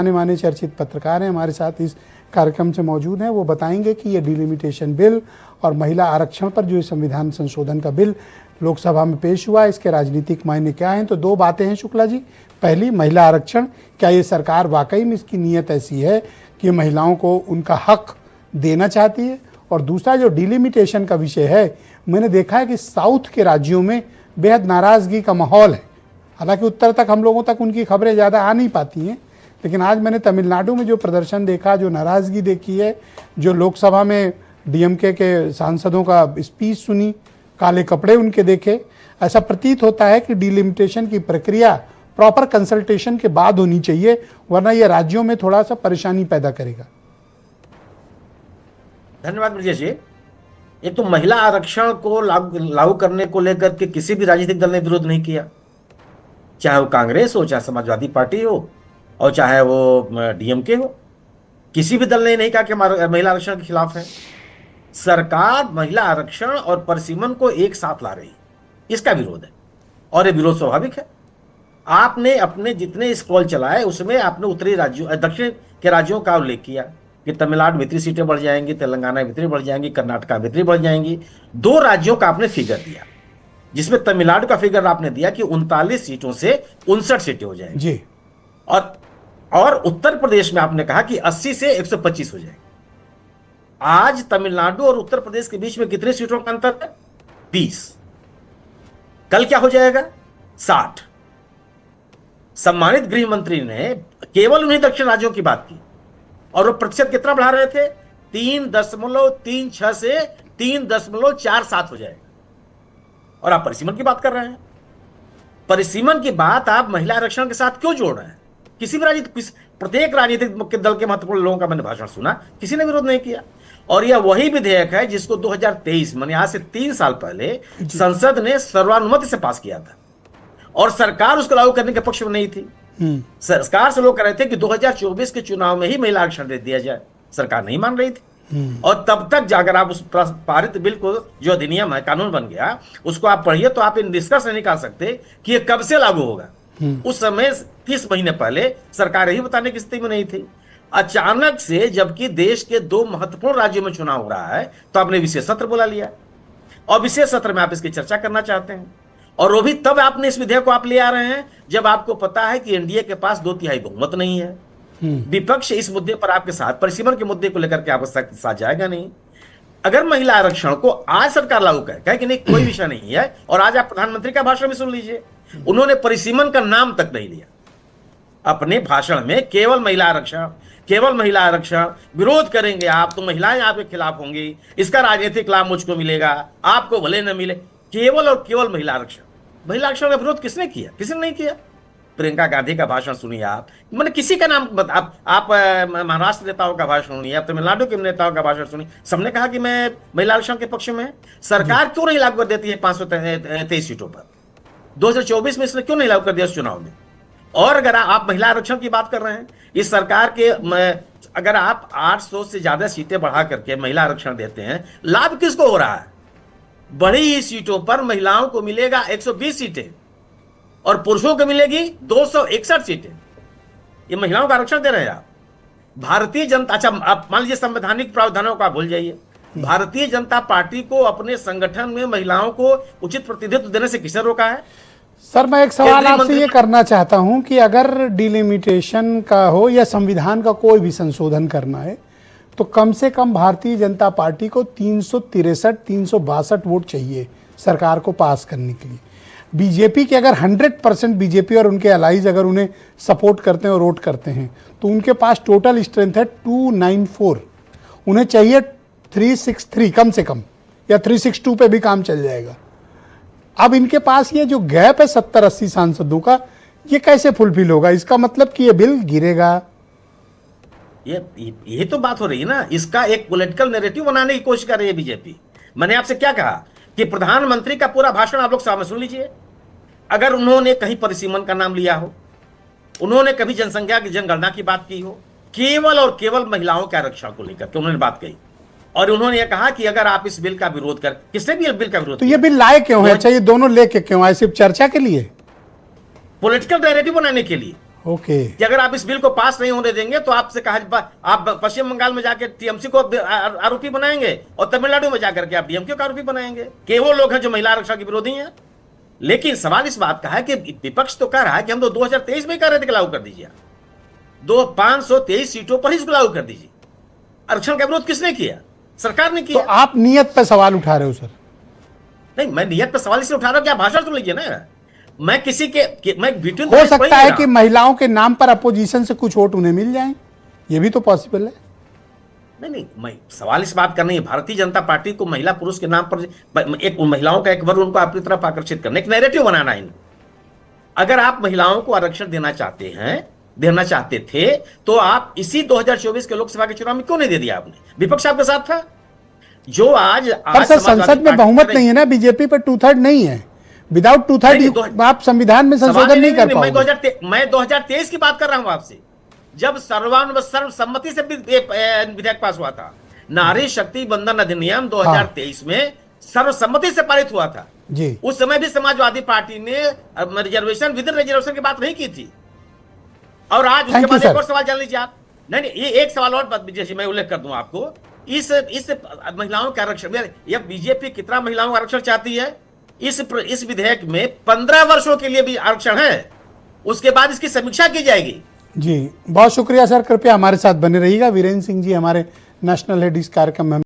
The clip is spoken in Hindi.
जाने माने चर्चित पत्रकार हैं हमारे साथ इस कार्यक्रम से मौजूद हैं। वो बताएंगे कि ये डिलिमिटेशन बिल और महिला आरक्षण पर जो ये संविधान संशोधन का बिल लोकसभा में पेश हुआ है, इसके राजनीतिक मायने क्या हैं। तो दो बातें हैं शुक्ला जी। पहली, महिला आरक्षण, क्या ये सरकार वाकई में इसकी नीयत ऐसी है कि महिलाओं को उनका हक देना चाहती है? और दूसरा जो डिलिमिटेशन का विषय है, मैंने देखा है कि साउथ के राज्यों में बेहद नाराज़गी का माहौल है। हालांकि उत्तर तक हम लोगों तक उनकी खबरें ज़्यादा आ नहीं पाती हैं, लेकिन आज मैंने तमिलनाडु में जो प्रदर्शन देखा, जो नाराज़गी देखी है, जो लोकसभा में डीएमके के सांसदों का स्पीच सुनी, काले कपड़े उनके देखे, ऐसा प्रतीत होता है कि डिलिमिटेशन की प्रक्रिया प्रॉपर कंसल्टेशन के बाद होनी चाहिए, वरना यह राज्यों में थोड़ा सा परेशानी पैदा करेगा। धन्यवाद ब्रजेश जी। एक तो महिला आरक्षण को लागू करने को लेकर के किसी भी राजनीतिक दल ने विरोध नहीं किया, चाहे वो कांग्रेस हो, चाहे समाजवादी पार्टी हो और चाहे वो डीएमके हो। किसी भी दल ने नहीं कहा कि महिला आरक्षण के खिलाफ है। सरकार महिला आरक्षण और परिसीमन को एक साथ ला रही, इसका विरोध है और ये विरोध स्वाभाविक है। आपने अपने जितने स्क्रॉल चलाए उसमें आपने उत्तरी राज्यों, दक्षिण के राज्यों का उल्लेख किया कि तमिलनाडु में इतनी सीटें बढ़ जाएंगी, तेलंगाना में इतनी बढ़ जाएंगी, कर्नाटक में इतनी बढ़ जाएंगी। दो राज्यों का आपने फिगर दिया, जिसमें तमिलनाडु का फिगर आपने दिया कि 39 सीटों से 59 सीटें हो जाएंगी जी। और उत्तर प्रदेश में आपने कहा कि 80 से 125 हो जाएंगे। आज तमिलनाडु और उत्तर प्रदेश के बीच में कितने सीटों का अंतर है? 20। कल क्या हो जाएगा? 60। सम्मानित गृह मंत्री ने केवल उन्हीं दक्षिण राज्यों की बात की और वो प्रतिशत कितना बढ़ा रहे थे? 3.36 से 3.47 हो जाएगा। और आप परिसीमन की बात कर रहे हैं। परिसीमन की बात आप महिला आरक्षण के साथ क्यों जोड़ रहे हैं? किसी भी प्रत्येक राजनीतिक दल के महत्वपूर्ण लोगों का मैंने भाषण सुना, किसी ने विरोध नहीं किया। और यह वही विधेयक है जिसको 2023 माने आज से 3 साल पहले संसद ने सर्वानुमति से पास किया था और सरकार उसको लागू करने के पक्ष में नहीं थी। सरकार से लोग कह रहे थे कि 2024 के चुनाव में ही महिला आरक्षण दे दिया जाए, सरकार नहीं मान रही थी। और तब तक जाकर आप उस पारित बिल को, जो अधिनियम है, कानून बन गया, उसको आप पढ़िए तो आप इन निष्कर्ष नहीं निकाल सकते कि ये कब से लागू होगा। उस समय 30 महीने पहले सरकार यही बताने की स्थिति में नहीं थी। अचानक से जबकि देश के 2 महत्वपूर्ण राज्यों में चुनाव हो रहा है, तो आपने विशेष सत्र बुला लिया और विशेष सत्र में आप इसकी चर्चा करना चाहते हैं। और वो भी तब आपने इस विधेयक को आप ले आ रहे हैं जब आपको पता है कि एनडीए के पास 2/3 बहुमत नहीं है। विपक्ष इस मुद्दे पर आपके साथ, परिसीमन के मुद्दे को लेकर के आपके साथ जाएगा नहीं। अगर महिला आरक्षण को आज सरकार लागू कहे कि नहीं कोई विषय नहीं है, और आज आप प्रधानमंत्री का भाषण भी सुन लीजिए, उन्होंने परिसीमन का नाम तक नहीं लिया अपने भाषण में। केवल महिला आरक्षण, केवल महिला आरक्षण, विरोध करेंगे आप तो महिलाएं आपके खिलाफ होंगी, इसका राजनीतिक लाभ मुझको मिलेगा, आपको भले न मिले। केवल और केवल महिला आरक्षण। महिला आरक्षण का विरोध किसने किया? किसी ने नहीं किया। प्रियंका गांधी का भाषण सुनिए आप, मैंने किसी का नाम आप महाराष्ट्र नेताओं का भाषण सुनिए, आप तमिलनाडु के नेताओं का भाषण सुनिए, सबने कहा कि मैं महिला आरक्षण के पक्ष में। सरकार क्यों नहीं लागू कर देती है 523 सीटों पर? 2024 में इसने क्यों नहीं लागू कर दिया उस चुनाव में? और अगर आप महिला आरक्षण की बात कर रहे हैं, इस सरकार के अगर आप 800 से ज्यादा सीटें बढ़ा करके महिला आरक्षण देते हैं, लाभ किसको हो रहा है? बड़ी ही सीटों पर महिलाओं को मिलेगा 120 सीटें और पुरुषों को मिलेगी 261 सीटें। ये महिलाओं का आरक्षण दे रहे हैं आप। भारतीय जनता, अच्छा आप मान लीजिए संवैधानिक प्रावधानों को आप भूल जाइए, भारतीय जनता पार्टी को अपने संगठन में महिलाओं को उचित प्रतिनिधित्व देने से किसने रोका है? सर, मैं एक सवाल आपसे ये करना चाहता हूं कि अगर डिलिमिटेशन का हो या संविधान का कोई भी संशोधन करना है, तो कम से कम भारतीय जनता पार्टी को 363-362 वोट चाहिए सरकार को पास करने के लिए। बीजेपी के अगर 100% बीजेपी और उनके अलाइज अगर उन्हें सपोर्ट करते हैं और वोट करते हैं, तो उनके पास टोटल स्ट्रेंथ है 294। उन्हें चाहिए 363 कम से कम, या 362 पे भी काम चल जाएगा। अब इनके पास ये जो गैप है 70-80 सांसदों का, ये कैसे फुलफिल होगा? इसका मतलब कि ये बिल गिरेगा। ये तो बात हो रही है ना, इसका एक पॉलिटिकल नैरेटिव बनाने की कोशिश कर रही है बीजेपी। मैंने आपसे क्या कहा कि प्रधानमंत्री का पूरा भाषण आप लोग सामने सुन लीजिए। अगर उन्होंने कहीं परिसीमन का नाम लिया हो, उन्होंने कभी जनसंख्या की जनगणना की बात की हो, केवल और केवल महिलाओं के आरक्षण को लेकर के उन्होंने बात कही। और उन्होंने ये कहा कि अगर आप इस बिल का विरोध कर, किसने भी बिल का विरोध, तो ये बिल लाए क्यों है? अच्छा, ये दोनों लेके क्यों आए? सिर्फ चर्चा के लिए, पॉलिटिकल नैरेटिव बनाने के लिए। ओके। कि अगर आप इस बिल को पास नहीं होने देंगे तो आपसे कहा, आप पश्चिम बंगाल में जाकर टीएमसी को आरोपी बनाएंगे और तमिलनाडु में जाकर के आप डीएमके को आरोपी बनाएंगे कि वो लोग हैं जो महिला आरक्षण के विरोधी हैं। लेकिन सवाल इस बात का है कि विपक्ष तो कह रहा है कि हम तो 2023 में ही कह रहे थे कि लागू कर दीजिए, 523 सीटों पर ही इसको लागू कर दीजिए। आरक्षण का विरोध किसने किया? सरकार ने तो किया। आप नियत पर सवाल उठा रहे हो सर? नहीं, मैं नियत पर सवाल इसलिए उठा रहा हूं कि आप भाषण सुन लीजिए ना। मैं किसी के मैं हो सकता है कि महिलाओं के नाम पर अपोजिशन से कुछ वोट उन्हें मिल जाएं, ये भी तो पॉसिबल है। नहीं, मैं सवाल इस बात का नहीं है। भारतीय जनता पार्टी को महिला पुरुष के नाम पर एक महिलाओं का एक वर्ग उनको अपनी तरफ आकर्षित करने, एक नैरेटिव बनाना है। अगर आप महिलाओं को आरक्षण देना चाहते थे तो आप इसी 2024 के लोकसभा के चुनाव में क्यों नहीं दे दिया? आपने, विपक्ष आपके साथ था। जो आज पर सर संसद में बहुमत नहीं है ना, बीजेपी पर 2/3 नहीं है। विदाउट 2/3 आप संविधान में संशोधन नहीं कर पाओगे। मैं 2023 की बात कर रहा हूं आपसे, जब सर्वसम्मति से विधेयक पास हुआ था। नारी शक्ति बंधन अधिनियम 2023 में सर्वसम्मति से पारित हुआ था जी। उस समय भी समाजवादी पार्टी ने रिजर्वेशन विद इन रिजर्वेशन की बात नहीं की थी। और आज उसके बाद एक और सवाल जान लीजिए आप। नहीं, ये एक सवाल और जैसे मैं उल्लेख कर दूं आपको, इस महिलाओं के आरक्षण, यह बीजेपी कितना महिलाओं का आरक्षण चाहती है? इस विधेयक में 15 वर्षों के लिए भी आरक्षण है, उसके बाद इसकी समीक्षा की जाएगी। जी बहुत शुक्रिया सर, कृपया हमारे साथ बने रहिएगा। वीरेंद्र सिंह जी हमारे नेशनल हेड इस कार्यक्रम में